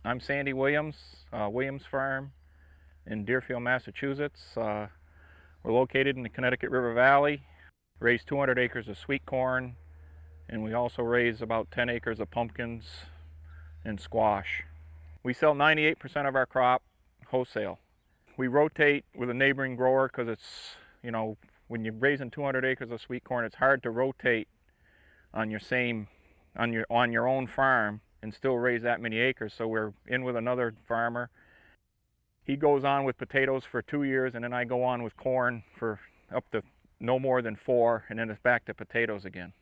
I'm Sandy Williams, Williams Farm in Deerfield, Massachusetts. We're located in the Connecticut River Valley, raise 200 acres of sweet corn, and we also raise about 10 acres of pumpkins and squash. We sell 98% of our crop wholesale. We rotate with a neighboring grower because it's, when you're raising 200 acres of sweet corn, it's hard to rotate on your own farm and still raise that many acres. So we're in with another farmer. He goes on with potatoes for 2 years, and then I go on with corn for up to no more than 4, and then it's back to potatoes again.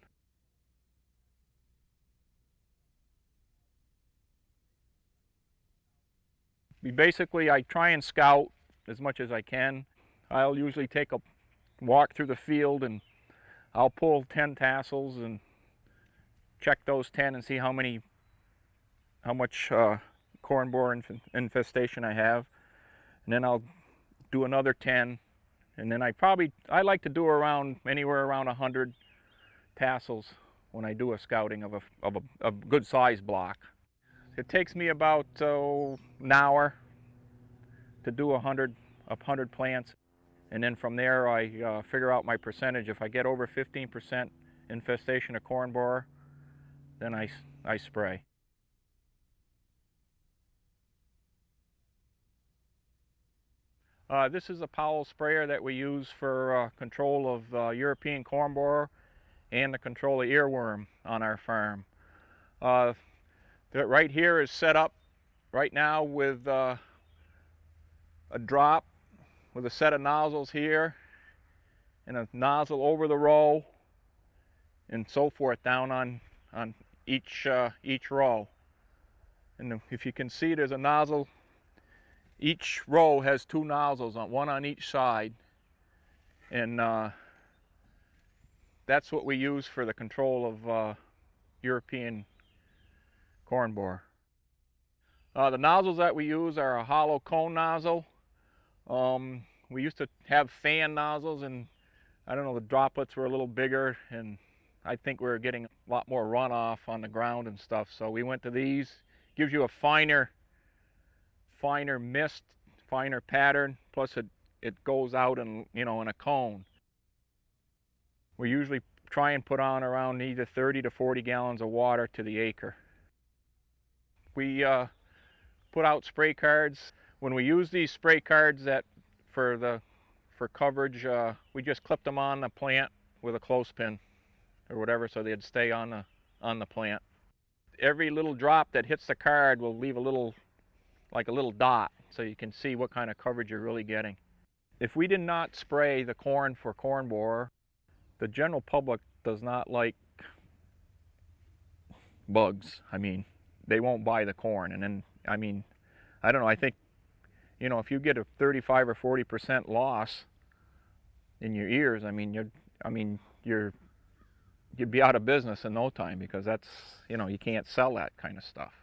I try and scout as much as I can. I'll usually take a walk through the field and I'll pull 10 tassels and check those 10 and see how much corn borer infestation I have, and then I'll do another 10, and then I like to do anywhere around 100 tassels when I do a scouting of a good size block. It takes me about an hour to do 100 plants, and then from there I figure out my percentage. If I get over 15% infestation of corn borer, then I spray. This is a Powell sprayer that we use for control of European corn borer and the control of earworm on our farm. Right here is set up right now with a drop with a set of nozzles here and a nozzle over the row and so forth down on each row. And if you can see, there's a nozzle. Each row has 2 nozzles, one on each side, and that's what we use for the control of European corn borer. The nozzles that we use are a hollow cone nozzle. We used to have fan nozzles, and I don't know, the droplets were a little bigger, and I think we were getting a lot more runoff on the ground and stuff, so we went to these. Gives you a finer mist, finer pattern, plus it goes out in a cone. We usually try and put on around either 30 to 40 gallons of water to the acre. We put out spray cards. When we use these spray cards for coverage, we just clip them on the plant with a clothespin or whatever, so they'd stay on the plant. Every little drop that hits the card will leave a little dot, so you can see what kind of coverage you're really getting. If we did not spray the corn for corn borer, the general public does not like bugs. I mean, they won't buy the corn. And then, I don't know, I think, if you get a 35 or 40% loss in your ears, you'd be out of business in no time, because that's, you can't sell that kind of stuff.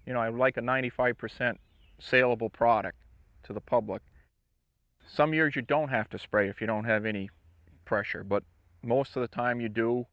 I would like a 95% saleable product to the public. Some years you don't have to spray if you don't have any pressure, but most of the time you do.